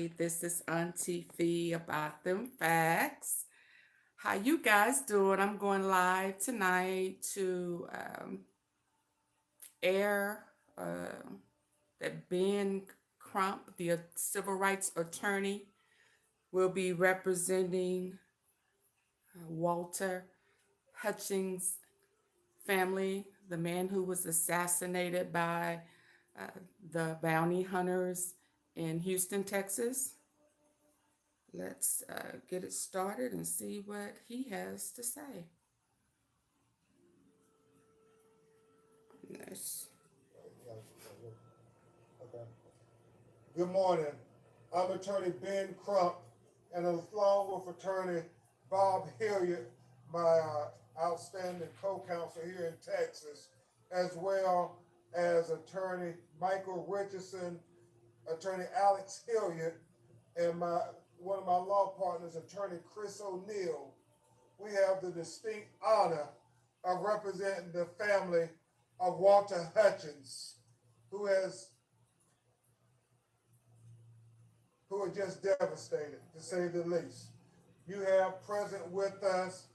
everybody. This is AunTeaFee about them facts. How you guys doing? I'm going live tonight to air that Ben Crump, the civil rights attorney, will be representing Walter Hutchins' family, the man who was assassinated by the bounty hunters in Houston, Texas. Let's get it started and see what he has to say. Yes. Okay. Good morning. I'm Attorney Ben Crump, and along with Attorney Bob Hilliard, my outstanding co-counsel here in Texas, as well as Attorney Michael Richardson, Attorney Alex Hilliard, and one of my law partners, Attorney Chris O'Neill. We have the distinct honor of representing the family of Walter Hutchins, who are just devastated, to say the least. You have present with us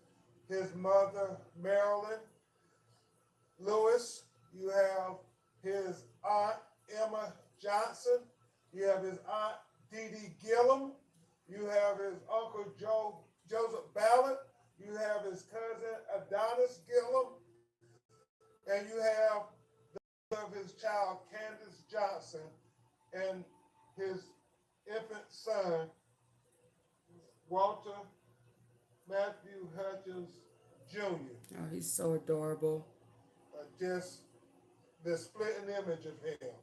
his mother, Marilyn Lewis. You have his aunt, Emma Johnson. You have his aunt, Dee Dee Gillum. You have his uncle, Joseph Ballard. You have his cousin, Adonis Gillum. And you have the mother of his child, Candace Johnson, and his infant son, Walter Matthew Hutchins Jr. Oh, he's so adorable. Just the splitting image of him.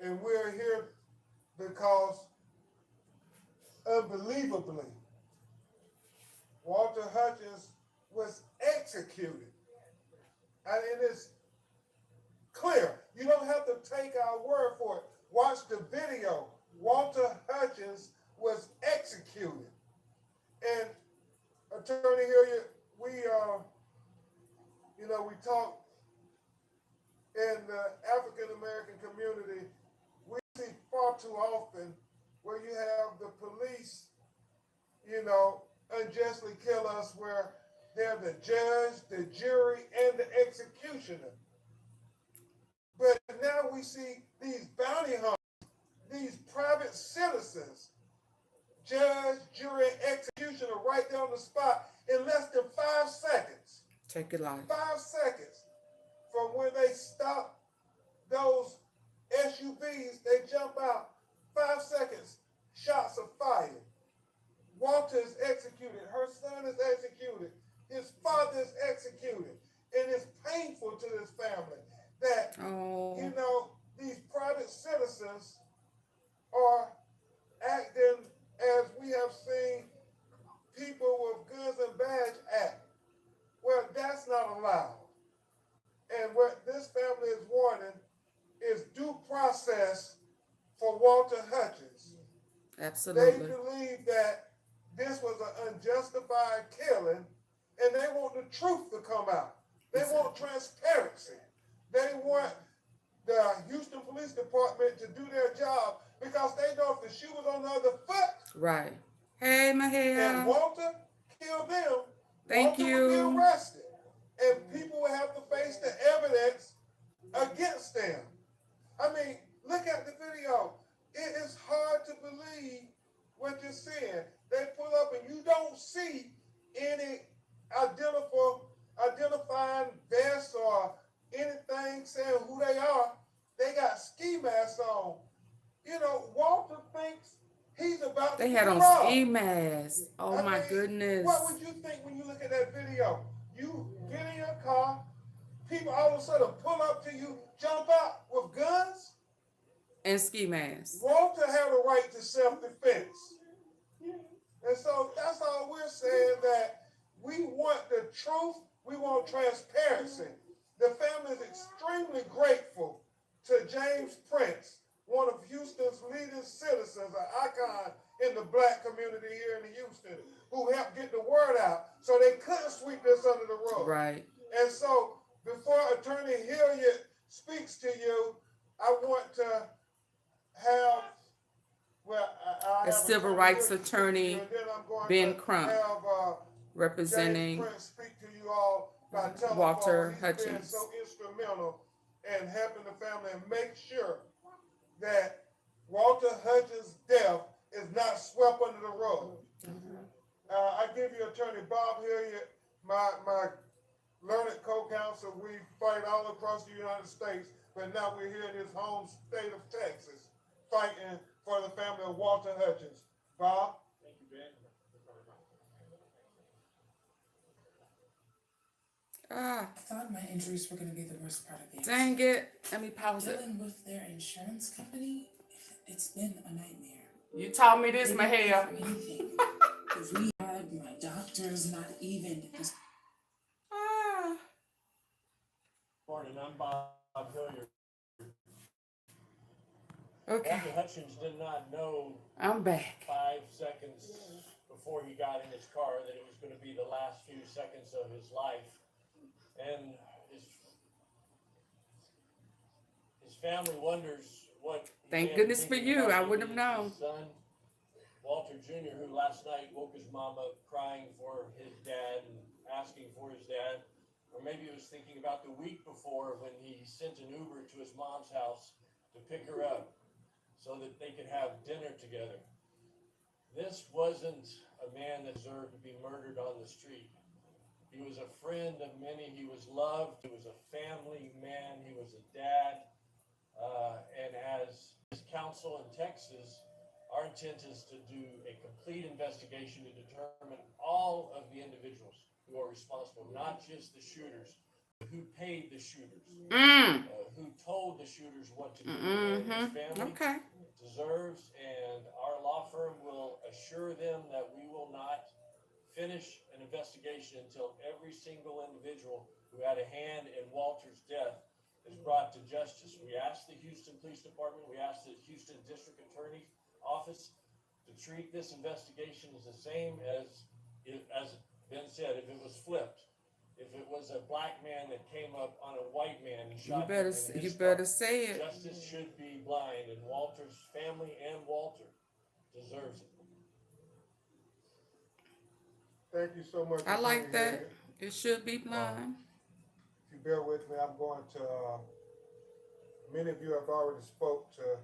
And we're here because, unbelievably, Walter Hutchins was executed. And it is clear. You don't have to take our word for it. Watch the video. Walter Hutchins was executed. And Attorney Hilliard, we talk in the African American community, we see far too often where you have the police, unjustly kill us, where they're the judge, the jury, and the executioner. But now we see these bounty hunters, these private citizens, judge, jury, and executioner right there on the spot in less than 5 seconds. Take it live. 5 seconds from when they stop those SUVs, they jump out. 5 seconds, shots are fired. Walter is executed. Her son is executed. His father is executed. And it's painful to this family that, these private citizens are acting as we have seen people with Guns and Badge act. Well, that's not allowed. And what this family is wanting is due process for Walter Hutchins. Absolutely. They believe that this was an unjustified killing, and they want the truth to come out. They want transparency. They want the Houston Police Department to do their job, because they know if the shoe was on the other foot. Right. Hey, Mahel. And Walter killed them. Thank Walter you. would be arrested. And people would have to face the evidence against them. I mean, look at the video. It is hard to believe what you're seeing. They pull up and you don't see any identifying vests or anything saying who they are. They got ski masks on. Walter thinks he's about to They had on robbed. ski masks. Oh, my goodness. What would you think when you look at that video? You get in your car, people all of a sudden pull up to you, jump out with guns? And ski masks. Walter had a right to self-defense. And so that's all we're saying, that we want the truth, we want transparency. The family is extremely grateful to James Prince, one of Houston's leading citizens, an icon in the Black community here in Houston, who helped get the word out so they couldn't sweep this under the rug. Right. And so before Attorney Hilliard speaks to you, I want to have I the have civil Attorney rights Richard speak to you, attorney, and then I'm going Ben to Crump, have James representing Prince speak to you all by telephone. Walter He's been Hutchins. so instrumental in helping the family and make sure that Walter Hutchins' death is not swept under the rug. I give you Attorney Bob Hilliard, my learned co-counsel. We fight all across the United States, but now we're here in his home state of Texas, fighting for the family of Walter Hutchins. Bob? Thank you, Ben. Ah, I thought my injuries were going to be the worst part of the dang it. Let me pause it. Dealing with their insurance company, it's been a nightmare. You taught me this, They my don't pay hair. for anything. The rehab, my doctors, not even. Ah. Morning, I'm Bob Hilliard. Okay, Walter Hutchins did not know I'm back. 5 seconds before he got in his car that it was going to be the last few seconds of his life. And his family wonders what. Thank goodness for you. I wouldn't have known. His son, Walter Jr., who last night woke his mom up crying for his dad and asking for his dad. Or maybe he was thinking about the week before when he sent an Uber to his mom's house to pick her up so that they could have dinner together. This wasn't a man that deserved to be murdered on the street. He was a friend of many. He was loved. He was a family man. He was a dad. And as his counsel in Texas, our intent is to do a complete investigation to determine all of the individuals who are responsible, not just the shooters, but who paid the shooters, who told the shooters what to do. His family deserves, and our law firm will assure them that we will not finish an investigation until every single individual who had a hand in Walter's death is brought to justice. We asked the Houston Police Department, we asked the Houston District Attorney's Office to treat this investigation as the same as Ben said, if it was flipped. If it was a black man that came up on a white man and shot him in his car, say it. justice should be blind, and Walter's family and Walter deserves it. Thank you so much. I like Attorney that. Hilliard. It should be blind. If you bear with me, I'm going to, many of you have already spoke to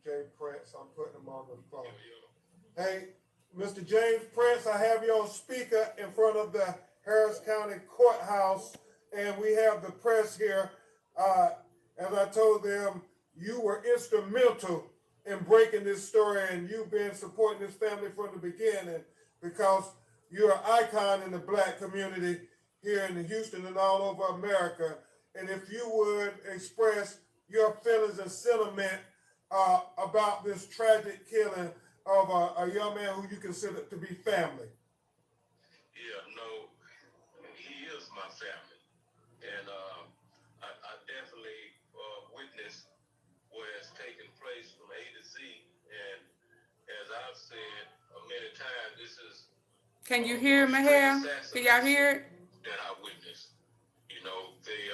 Jay Prince. I'm putting him on the phone. Hey, Mr. James Prince, I have you on speaker in front of the Harris County Courthouse, and we have the press here. As I told them, you were instrumental in breaking this story, and you've been supporting this family from the beginning because you're an icon in the black community here in Houston and all over America. And if you would express your feelings and sentiment about this tragic killing of a young man who you consider to be family. Yeah, no, he is my family. And I definitely witnessed where it's taken place from A to Z. And as I've said many times, this is... Can you hear my hair? Can y'all hear it? That I witnessed. You know, they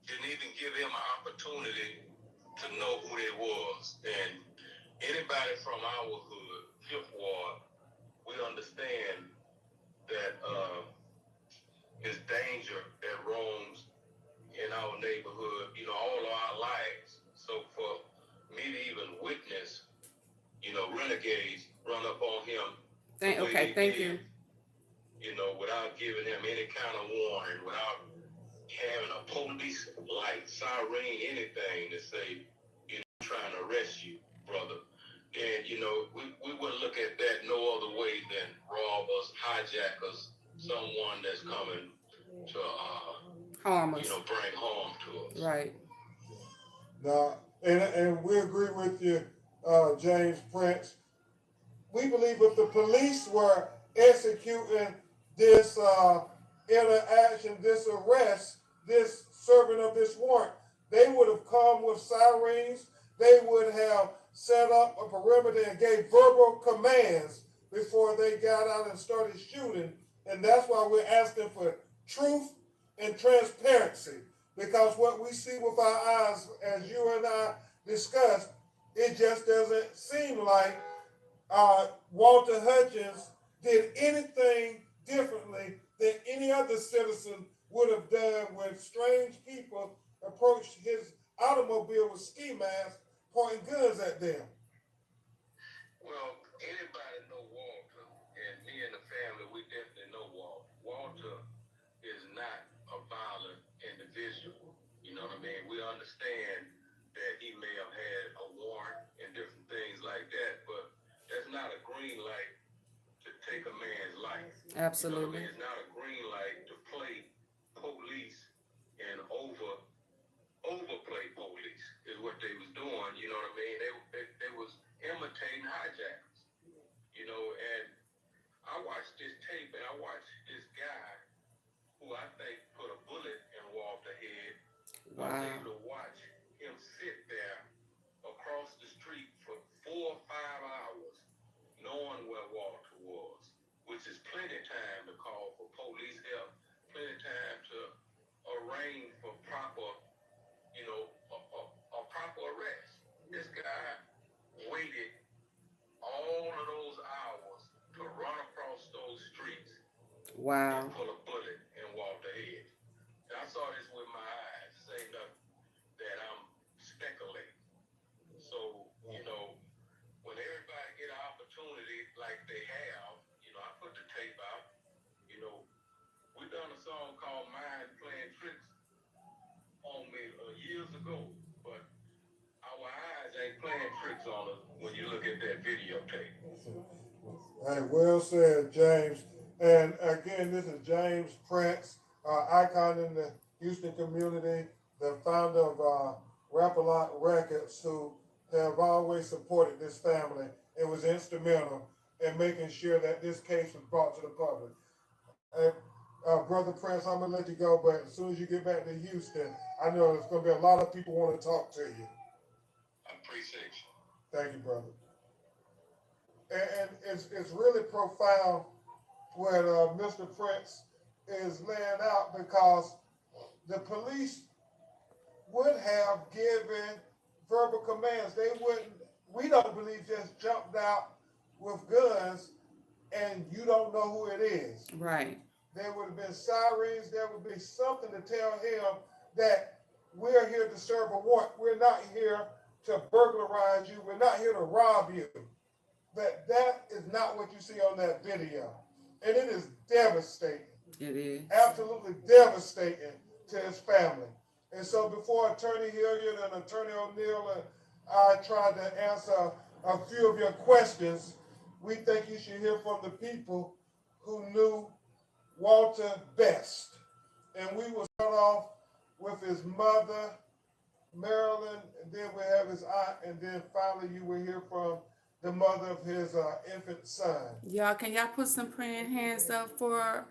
didn't even give him an opportunity to know who they was. And anybody from our hood, Fifth Ward, we understand that it's danger that roams in our neighborhood, you know, all of our lives. So for me to even witness, you know, renegades run up on him. Thank you. You know, without giving him any kind of warning, without having a police light, siren, anything to say, you know, trying to arrest you, brother. And, you know, we wouldn't look at that no other way than robbers, hijackers, someone that's coming to, Harm us. you know, bring harm to us. Right. Now, and we agree with you, James Prince. We believe if the police were executing this interaction, this arrest, this serving of this warrant, they would have come with sirens. They would have set up a perimeter and gave verbal commands before they got out and started shooting. And that's why we're asking for truth and transparency. Because what we see with our eyes, as you and I discussed, it just doesn't seem like Walter Hutchins did anything differently than any other citizen would have done when strange people approached his automobile with ski masks, pointing guns at them. Well, anybody know Walter, and me and the family, we definitely know Walter. Walter is not a violent individual. You know what I mean? We understand that he may have had a warrant and different things like that, but that's not a green light to take a man's life. Absolutely. You know what I mean? It's not a green light to play police and overplay police is what they was doing. You know what I mean? They was imitating hijackers. You know, and I watched this tape and I watched this guy who I think put a bullet in Walter's head. Wow. I was able to watch him sit there across the street for 4 or 5 hours, knowing where Walter was, which is plenty of time to call for police help, plenty of time to arrange for proper, you know, a proper arrest. This guy waited all of those hours to run across those streets Wow. and pull a bullet in Walter's head. And I saw this with my eyes. This ain't nothing that I'm speculating. So, you know, when everybody get an opportunity like they have, you know, I put the tape out. You know, we done a song called Mind Playing Tricks on Me years ago, but our eyes ain't playing tricks on us when you look at that videotape. Hey, well said, James. And again, this is James Prince, icon in the Houston community, the founder of Rap-A-Lot Records, who have always supported this family and was instrumental in making sure that this case was brought to the public. Brother Prince, I'm going to let you go, but as soon as you get back to Houston, I know there's going to be a lot of people want to talk to you. I appreciate you. Thank you, brother. And it's really profound what Mr. Prince is laying out, because the police would have given verbal commands. They wouldn't, we don't believe, just jumped out with guns and you don't know who it is. Right. There would have been sirens. There would be something to tell him that we're here to serve a warrant. We're not here to burglarize you. We're not here to rob you. But that is not what you see on that video. And it is devastating. It is. Absolutely devastating to his family. And so before Attorney Hilliard and Attorney O'Neill and I tried to answer a few of your questions, we think you should hear from the people who knew Walter best. And we will start off with his mother, Marilyn, and then we have his aunt, and then finally you will hear from the mother of his infant son. Y'all, can y'all put some praying hands up for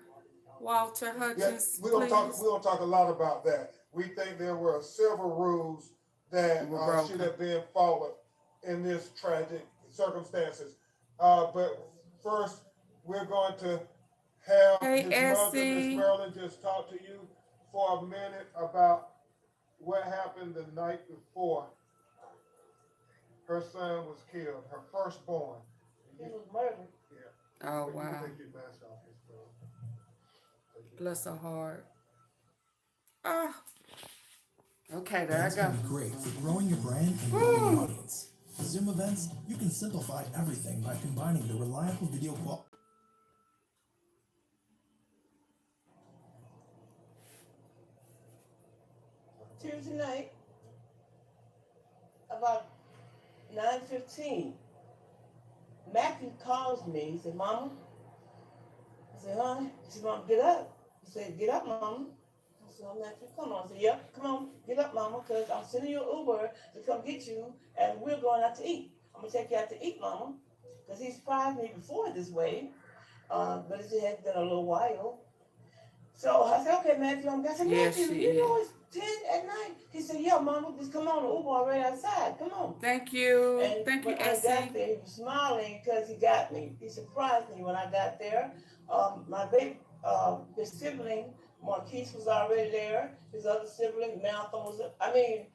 Walter Hutchins, we're gonna please? talk a lot about that. We think there were several rules that should have been followed in this tragic circumstances. But first, we're going to have his mother, Miss Marilyn, just talk to you for a minute about what happened the night before her son was killed, her firstborn. He was murdered. Yeah. Oh, But you wow. can take your mask off, Miss Marilyn. Bless her heart. Ah. Okay, there Events I go. can be great for growing your brand and building an audience. With Zoom events, you can simplify everything by combining the reliable video quality. Tuesday night, about 9:15, Matthew calls me. He said, "Mama." I said, "Huh?" He said, "Mom, get up." He said, "Get up, Mama." I said, "Oh, Matthew, come on." I said, "Yep, come on, get up, Mama, because I'm sending you an Uber to come get you, and we're going out to eat. I'm going to take you out to eat, Mama," because he surprised me before this way, but it had been a little while. So I said, "Okay, Matthew, I'm going." I said, Yes, "Matthew, she you know is. it's 10 at night." He said, "Yeah, Mama, just come on, the Uber already outside. Come on." Thank you. And Thank you, when I got Essie. there, he was smiling because he got me. He surprised me when I got there. My baby, his sibling, Marquise, was already there. His other sibling, Malcolm, was. I mean,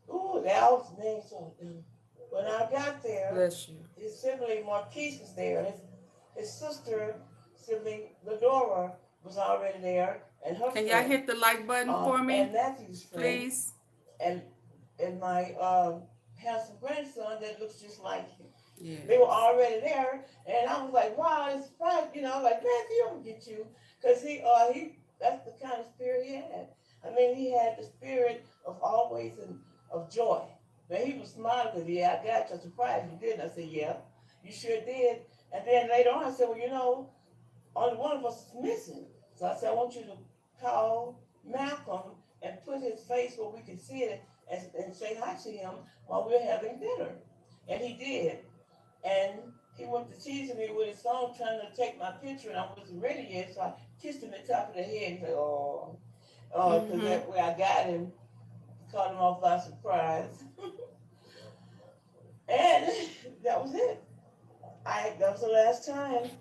ooh, that was name. So, got there, Bless you. his sibling Marquise was there. His sister, sibling Ladora, was already there, and her Can y'all friend, hit the like button for me, and Matthew's friend, please? and my handsome grandson that looks just like him. Yeah. They were already there, and I was like, wow, it's fun, you know, like, Matthew, I'm gonna get you, because he that's the kind of spirit he had. I mean, he had the spirit of always and of joy. Now he was smiling because, yeah, I got you. Surprised you didn't. I said, yeah, you sure did. And then later on, I said, well, you know, only one of us is missing. So I said, I want you to call Malcolm and put his face where we can see it and say hi to him while we're having dinner. And he did. And he went to teasing me with his phone, trying to take my picture, and I wasn't ready yet. So I kissed him at the top of the head and said, oh, because that way I got him, caught him off by surprise. And that was it. That was the last time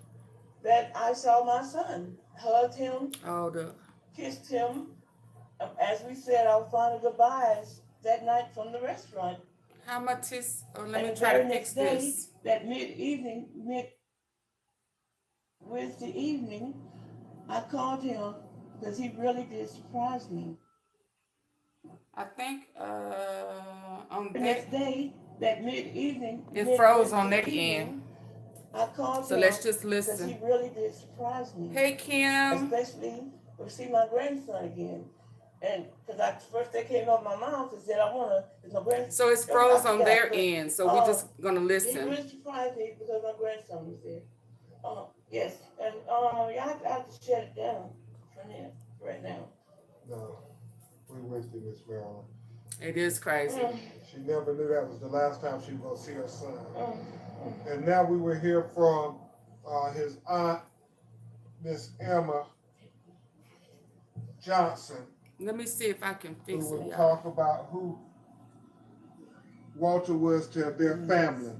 that I saw my son. Hugged him, kissed him. As we said our final goodbyes that night from the restaurant. How much is, let And me the try very to next fix day, this. that Wednesday evening, I called him because he really did surprise me. I think on The that, next day, that mid-evening, it froze on Wednesday that evening, end. I called So him let's just because listen. he really did surprise me. Hey, Kim. Especially to see my grandson again. And because first they came up my mouth and said, I want to, my grandson. So it's froze on their end. So we're just going to He listen. really surprised me because my grandson was there. Yes. And y'all have to shut it down for now, right now. No, we wasted Miss Marilyn. It is crazy. She never knew that was the last time she was going to see her son. And now we will hear from his aunt, Miss Emma Johnson, Let me see if I can who fix it, will y'all. talk about who Walter was to their family.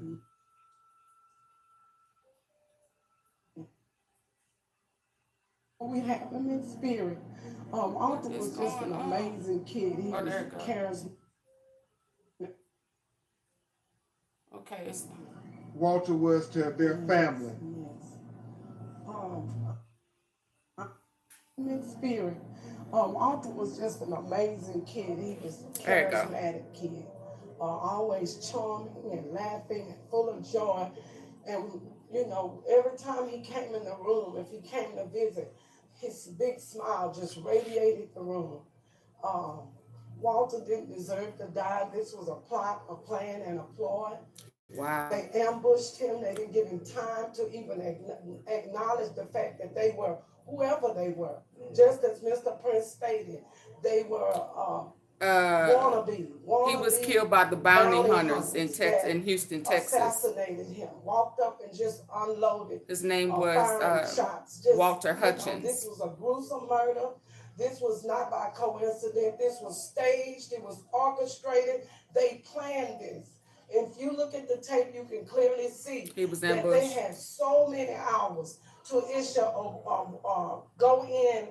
We have him in spirit. Walter was just an amazing kid. He was charismatic. Okay. Walter was to their family. Yes. In spirit. Walter was just an amazing kid. He was a charismatic kid. Always charming and laughing and full of joy. And, you know, every time he came in the room, if he came to visit, his big smile just radiated the room. Walter didn't deserve to die. This was a plot, a plan, and a ploy. Wow. They ambushed him. They didn't give him time to even acknowledge the fact that they were whoever they were. Just as Mr. Prince stated, they were wannabe. He was killed by the bounty hunters in Houston, Texas. Assassinated him. Walked up and just unloaded. His name was shots. Walter Hutchins. This was a gruesome murder. This was not by coincidence. This was staged. It was orchestrated. They planned this. If you look at the tape, you can clearly see he was that ambushed. they had so many hours to issue go in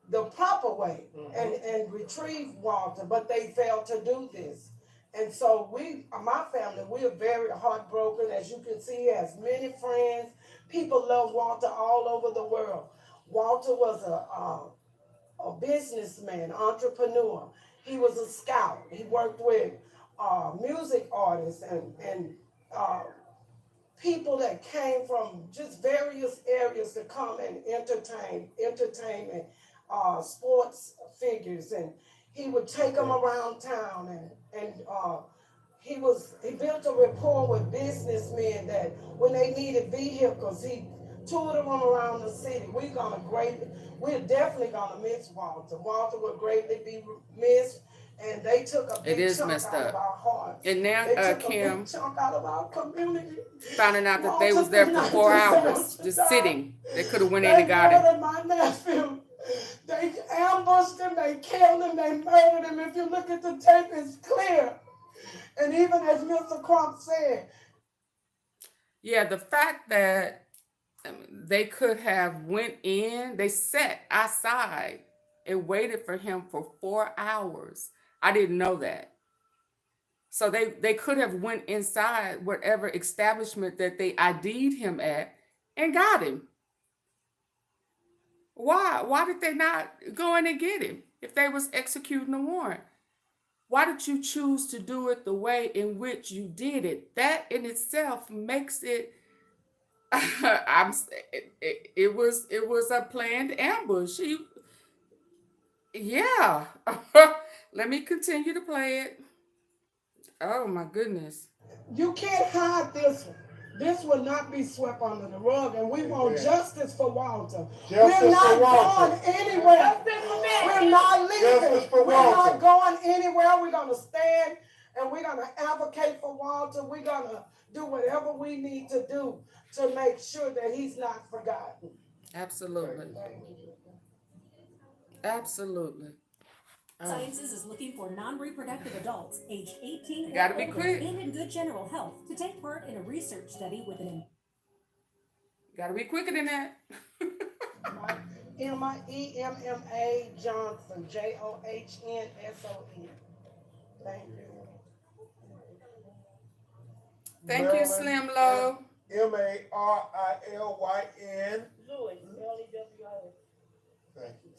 the proper way and retrieve Walter, but they failed to do this. And so my family, we are very heartbroken. As you can see, he has many friends. People love Walter all over the world. Walter was a businessman, entrepreneur. He was a scout. He worked with music artists and people that came from just various areas to come and entertainment, sports figures, and he would take them around town and he built a rapport with businessmen that when they needed vehicles, he toured them around the city. We're definitely gonna miss Walter. Walter will greatly be missed. And they took a big chunk out of our hearts. And now, Kim, big chunk out of our community. Finding out that they was there for 4 hours, just sitting. They could have went in and got him. They murdered my nephew. They ambushed him, they killed him, they murdered him. If you look at the tape, it's clear. And even as Mr. Crump said. Yeah, the fact that they could have went in, they sat outside and waited for him for 4 hours. I didn't know that. So they could have went inside whatever establishment that they ID'd him at and got him. Why did they not go in and get him if they was executing a warrant? Why did you choose to do it the way in which you did it? That in itself makes it it was a planned ambush. Yeah. Let me continue to play it. Oh my goodness. You can't hide this one. This will not be swept under the rug, and we want Amen. justice for Walter. Justice We're not for Walter. going anywhere. We're not leaving. Justice for We're Walter. not going anywhere. We're going to stand and we're going to advocate for Walter. We're going to do whatever we need to do to make sure that he's not forgotten. Absolutely. Absolutely. Sciences is looking for non-reproductive adults aged 18 Gotta or be older quick. and in good general health to take part in a research study with an Gotta be quicker than that. MEMMA Johnson, JOHNSON. Thank you. Thank you, Marilyn Slim Low. MARILYN. Louis, L-E-W-I-S. Thank you.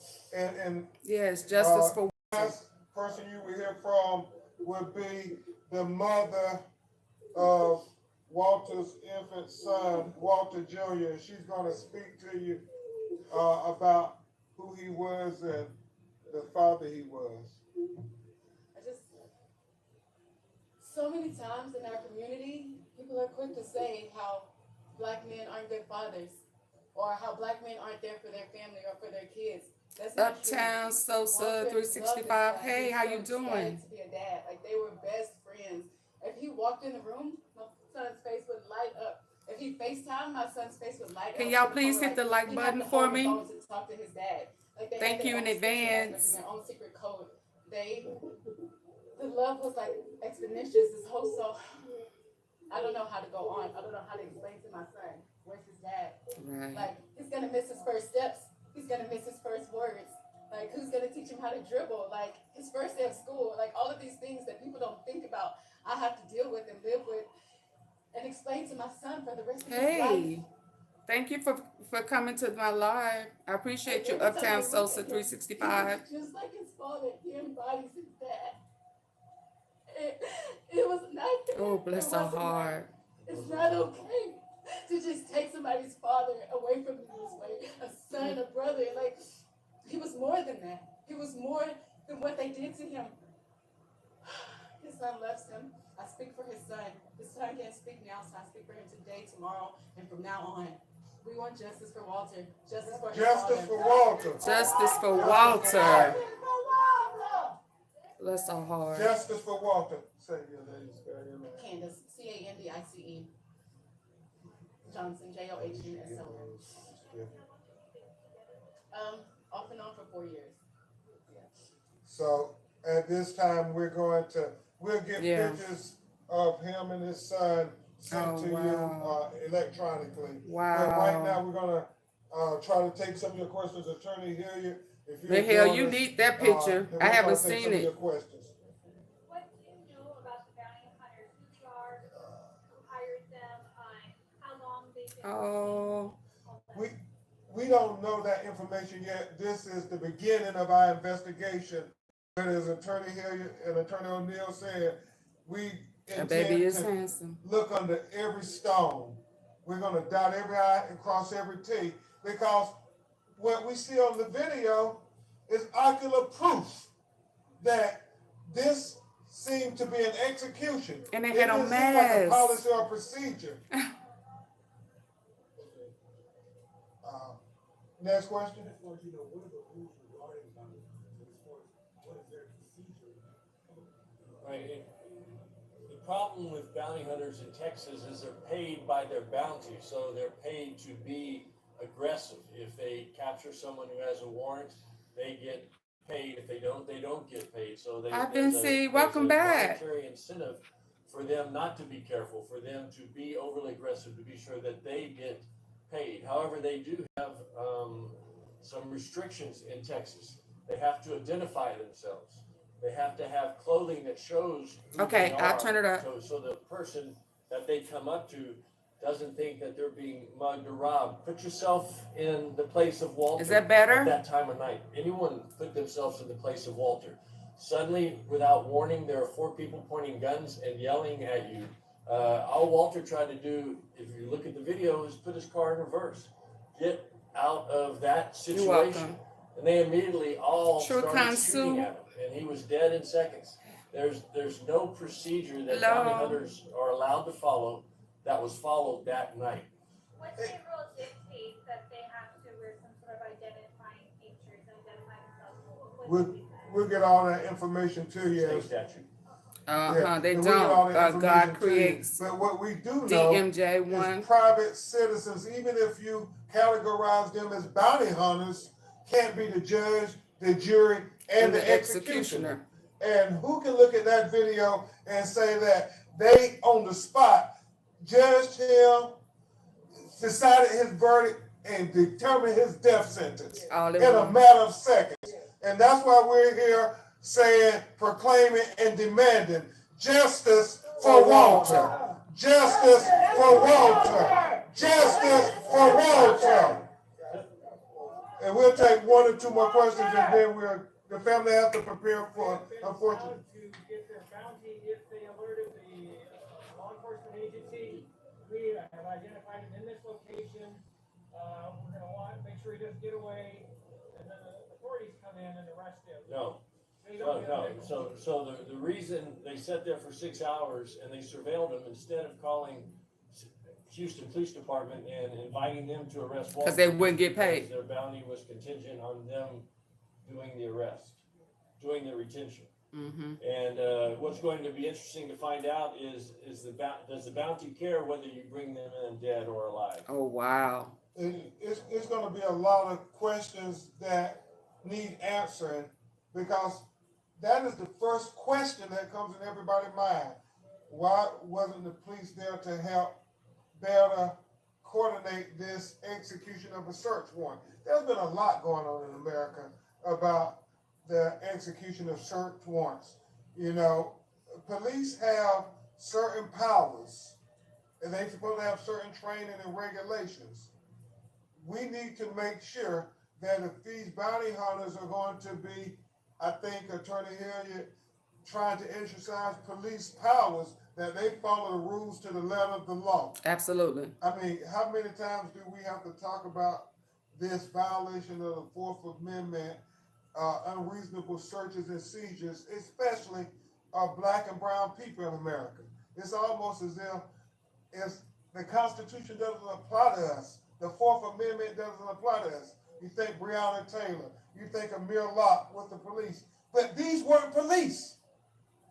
And Yes, justice for last person you will hear from would be the mother of Walter's infant son, Walter Jr. And she's going to speak to you about who he was and the father he was. So many times in our community, people are quick to say how Black men aren't good fathers, or how Black men aren't there for their family or for their kids. That's not true. Uptown Sosa Walter 365. loved his Hey, son. how He you was so doing? excited to be a dad. Like, they were best friends. If he walked in the room, my son's face would light up. If he FaceTimed, my son's face would light up. Can y'all To the please point hit the where, like he had button to for hold the me? phone to talk to his dad. Like, they Thank had you their in own special language advance. and their own secret code. The love was like exponential. This whole I don't know how to go on. I don't know how to explain to my son, where's his dad? Right. Like, he's gonna miss his first steps. He's gonna miss his first words. Like, who's gonna teach him how to dribble? Like, his first day of school. Like, all of these things that people don't think about, I have to deal with and live with and explain to my son for the rest of his life. Hey, thank you for coming to my live. I appreciate you, Uptown Sosa 365. Just like his father, he embodies his dad. It was not. Oh, bless our heart. It's not okay to just take somebody's father away from you this way. A son, a brother, like, he was more than that. He was more than what they did to him. His son loves him. I speak for his son. His son can't speak now, so I speak for him today, tomorrow, and from now on. We want justice for Walter. Justice for his Justice father. for Walter. Justice for Walter. Bless our heart. Justice for Walter. Say your name, spell your name. Candace, Candice. Johnson, JOHNSON. Off and on for 4 years. So at this time, we'll get Yeah. pictures of him and his son sent Oh, to wow. you electronically. Wow. But right now, we're gonna try to take some of your questions. Attorney Hilliard, if you're The hell, doing you this, need that picture. then I we're haven't gonna take seen some of it. your questions. What do you know about the bounty hunters? Who they are, who hired them, how long they've been Oh, all that? We don't know that information yet. This is the beginning of our investigation. But as Attorney Hilliard and Attorney O'Neill said, we that baby intend is to handsome. look under every stone. We're gonna dot every I and cross every T, because what we see on the video is ocular proof that this seemed to be an execution. And they It had on didn't seem like a masks. policy or procedure. Next question. Right. The problem with bounty hunters in Texas is they're paid by their bounty, so they're paid to be aggressive. If they capture someone who has a warrant, they get paid. If they don't get paid. So I've been see. Welcome back. Monetary incentive for them not to be careful, for them to be overly aggressive, to be sure that they get paid. However, they do have some restrictions in Texas. They have to identify themselves. They have to have clothing that shows who Okay, they I'll are, turn it up. so the person that they come up to doesn't think that they're being mugged or robbed. Put yourself in the place of Walter. Is that better? At that time of night. Anyone put themselves in the place of Walter. Suddenly, without warning, there are 4 people pointing guns and yelling at you. All Walter tried to do, if you look at the video, is put his car in reverse. Get out of that You're situation. welcome. And they immediately all True started consu. shooting at him, and he was dead in seconds. There's no procedure that Hello. bounty hunters are allowed to follow that was followed that night. What state rule dictates that they have to wear some sort of identifying features and identify themselves? We'll get all that information to you. State statute. They and we'll get all don't. that information God to you. creates But what we do know DMJ1. is private citizens, even if you categorize them as bounty hunters, can't be the judge, the jury, and the executioner. And who can look at that video and say that they, on the spot, judged him, decided his verdict, and determined his death sentence All in at a once. matter of seconds. And that's why we're here saying, proclaiming, and demanding justice for Walter. Justice for Walter. Justice for Walter. And we'll take 1 or 2 more questions, and then the family has to prepare for, unfortunately. To get their bounty if they alerted the law enforcement agency. We have identified him in this location. We're gonna make sure he doesn't get away, and then the authorities come in and arrest him. No. They don't get away. So the reason they sat there for 6 hours and they surveilled him instead of calling Houston Police Department and inviting them to arrest Walter. Because they wouldn't get paid. Their bounty was contingent on them doing the arrest, doing the retention. Mm-hmm. And what's going to be interesting to find out is does the bounty care whether you bring them in dead or alive? Oh, wow. It's going to be a lot of questions that need answering, because that is the first question that comes in everybody's mind. Why wasn't the police there to help better coordinate this execution of a search warrant? There's been a lot going on in America about the execution of search warrants. You know, police have certain powers, and they're supposed to have certain training and regulations. We need to make sure that if these bounty hunters are going to be, I think Attorney Hilliard, trying to exercise police powers, that they follow the rules to the letter of the law. Absolutely. I mean, how many times do we have to talk about this violation of the 4th Amendment, unreasonable searches and seizures, especially of Black and brown people in America? It's almost as if the Constitution doesn't apply to us. The 4th Amendment doesn't apply to us. You think Breonna Taylor, you think Amir Locke with the police, but these weren't police.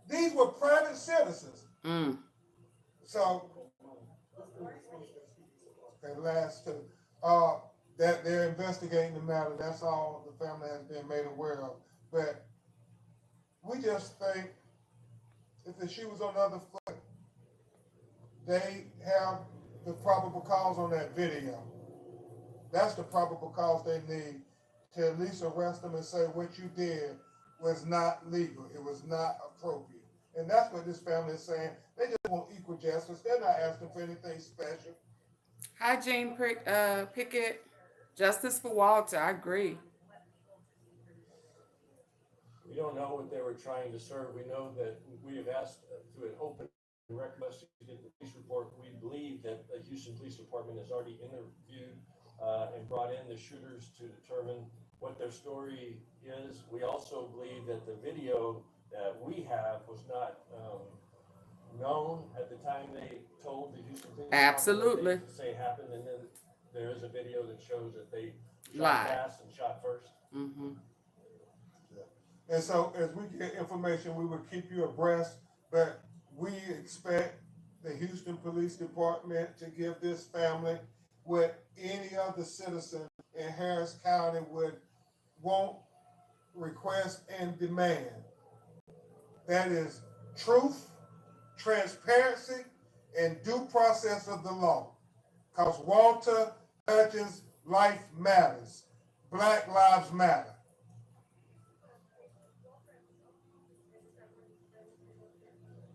These were private citizens. Mm. So, okay, last 2, that they're investigating the matter. That's all the family has been made aware of. But we just think if the shoe was on the other foot, they have the probable cause on that video. That's the probable cause they need to at least arrest them and say what you did was not legal. It was not appropriate. And that's what this family is saying. They just want equal justice. They're not asking for anything special. Hi, Jean Pickett. Justice for Walter. I agree. We don't know what they were trying to serve. We know that we have asked through an open request to get the police report. We believe that the Houston Police Department has already interviewed and brought in the shooters to determine what their story is. We also believe that the video that we have was not known at the time they told the Houston Police Absolutely. Department what they say happened, and then there is a video that shows that they shot Live. fast and shot first. Mm-hmm. And so as we get information, we will keep you abreast, but we expect the Houston Police Department to give this family what any other citizen in Harris County would want, request, and demand. That is truth, transparency, and due process of the law. Because Walter Hutchins' life matters. Black lives matter.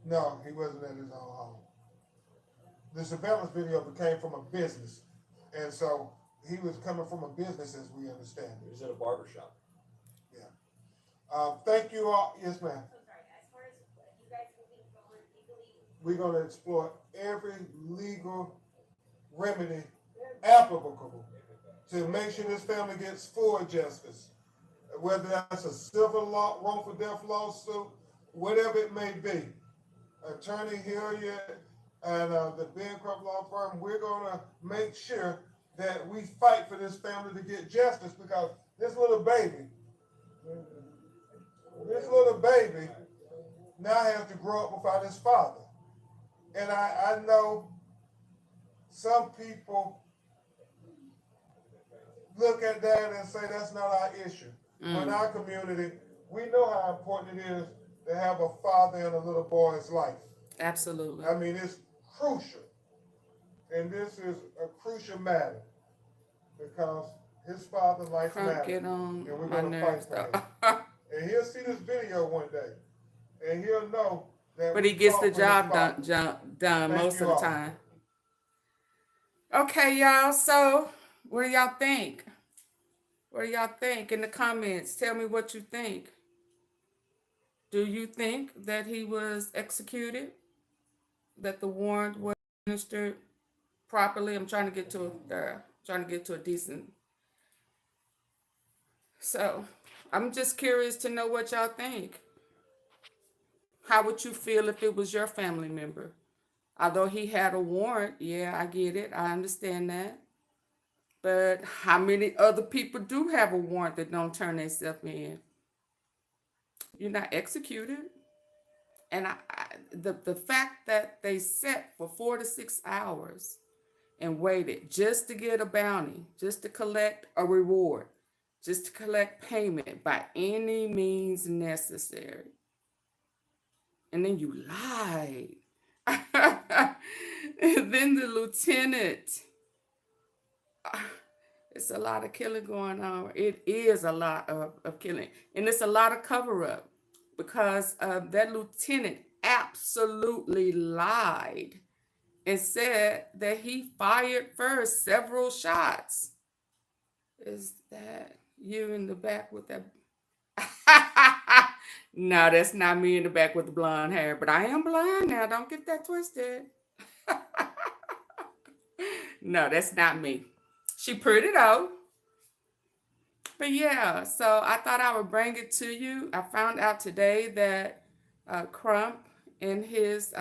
No, he wasn't at his own home. The surveillance video came from a business. And so he was coming from a business as we understand He it. was at a barber shop. Thank you all. Yes, ma'am. So sorry, as far as you guys moving forward legally, We're going to explore every legal remedy applicable to make sure this family gets full justice. Whether that's a civil law, wrongful death lawsuit, whatever it may be. Attorney Hilliard and the Ben Crump law firm, we're going to make sure that we fight for this family to get justice, because this little baby now has to grow up without his father. And I know some people look at that and say that's not our issue. But in our community, we know how important it is to have a father in a little boy's life. Absolutely. I mean, it's crucial. And this is a crucial matter because his father's life Crump matters. get on And we're my going to nerves, fight though. for him. And he'll see this video one day. And he'll know that But we he gets fought the for his job father. done Thank most you of the all. time. Okay, y'all. So, what do y'all think? What do y'all think in the comments? Tell me what you think. Do you think that he was executed? That the warrant was administered properly? I'm trying to get to a decent. So, I'm just curious to know what y'all think. How would you feel if it was your family member? Although he had a warrant, yeah, I get it. I understand that. But how many other people do have a warrant that don't turn themselves in? You're not executed. And the fact that they sat for 4 to 6 hours and waited just to get a bounty, just to collect a reward, just to collect payment by any means necessary. And then you lied. And then the lieutenant, it's a lot of killing going on. It is a lot of killing. And it's a lot of cover up because that lieutenant absolutely lied and said that he fired first several shots. Is that you in the back with that? No, that's not me in the back with the blonde hair, but I am blonde now. Don't get that twisted. No, that's not me. She pretty though. But yeah, so I thought I would bring it to you. I found out today that Crump and his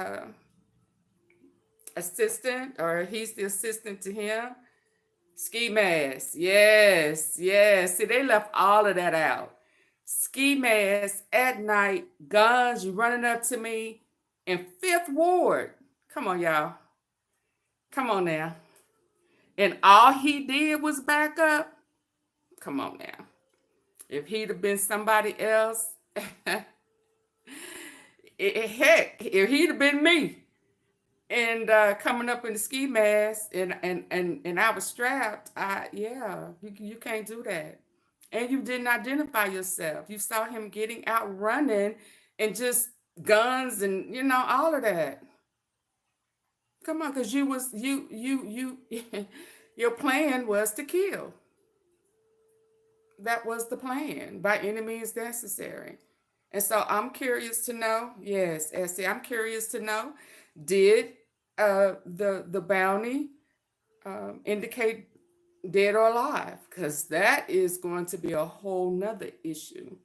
assistant, or he's the assistant to him, ski mask. Yes. See, they left all of that out. Ski mask at night, guns, you running up to me in 5th Ward. Come on, y'all. Come on now. And all he did was back up. Come on now. If he'd have been somebody else, heck, if he'd have been me and coming up in the ski mask and I was strapped, you can't do that. And you didn't identify yourself. You saw him getting out running and just guns and, all of that. Come on, because your plan was to kill. That was the plan, by any means necessary. And so I'm curious to know, yes, Essie, I'm curious to know, did the bounty indicate dead or alive? Because that is going to be a whole nother issue.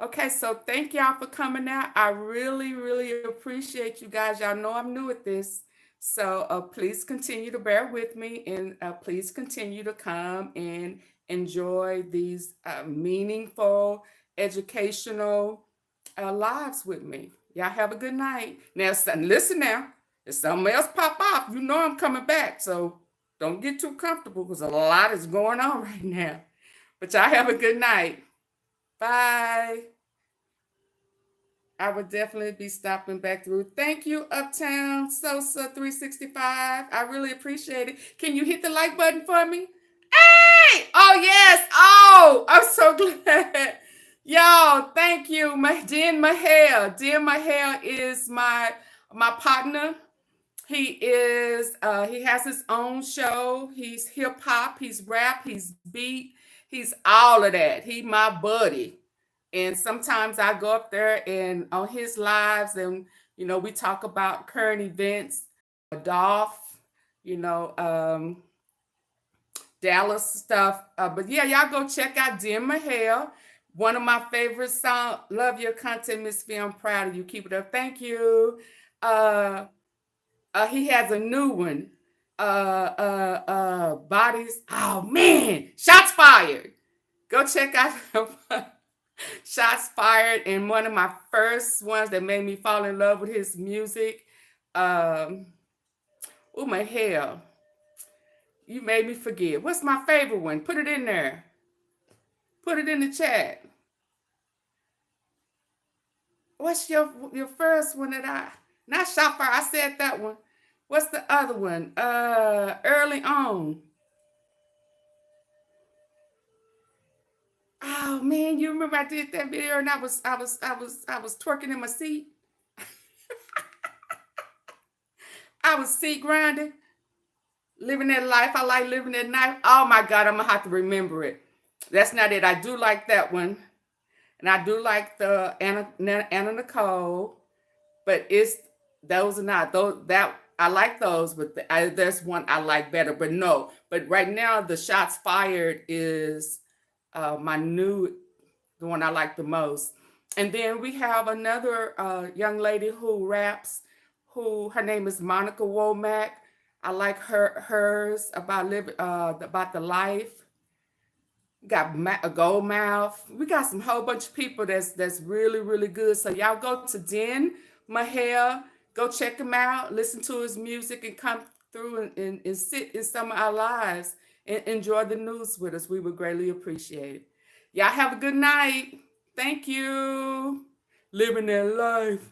Okay, so thank y'all for coming out. I really, really appreciate you guys. Y'all know I'm new at this. So please continue to bear with me, and please continue to come and enjoy these meaningful, educational lives with me. Y'all have a good night. Now, listen now. If something else pop off, you know I'm coming back. So don't get too comfortable because a lot is going on right now. But y'all have a good night. Bye. I would definitely be stopping back through. Thank you, Uptown Sosa 365. I really appreciate it. Can you hit the like button for me? Hey! Oh, yes. Oh, I'm so glad. Yo, thank you. Den Mahel. Den Mahel is my partner. He has his own show. He's hip hop, he's rap, he's beat, he's all of that. He my buddy. And sometimes I go up there and on his lives and we talk about current events, ADOLPH, Dallas stuff. But yeah, y'all go check out Den Mahel. One of my favorite songs. Love your content, Miss V. I'm proud of you. Keep it up. Thank you. He has a new one. Bodies. Oh man, shots fired. Go check out Shots Fired. And one of my first ones that made me fall in love with his music. Oh my hell. You made me forget. What's my favorite one? Put it in there. Put it in the chat. What's your first one that not Shot Fire, I said that one. What's the other one? Early On. Oh man, you remember I did that video and I was twerking in my seat. I was seat grinding, living that life. I like living that life. Oh my God, I'm gonna have to remember it. That's not it. I do like that one. And I do like the Anna Nicole, but those are not those that I like those, but there's one I like better. But no, but right now the Shots Fired is the one I like the most. And then we have another young lady who raps, her name is Monica Womack. I like hers about the life. Got a Gold Mouth. We got some whole bunch of people that's really, really good. So y'all go to Den Mahel, go check him out, listen to his music, and come through and sit in some of our lives and enjoy the news with us. We would greatly appreciate it. Y'all have a good night. Thank you. Living that life.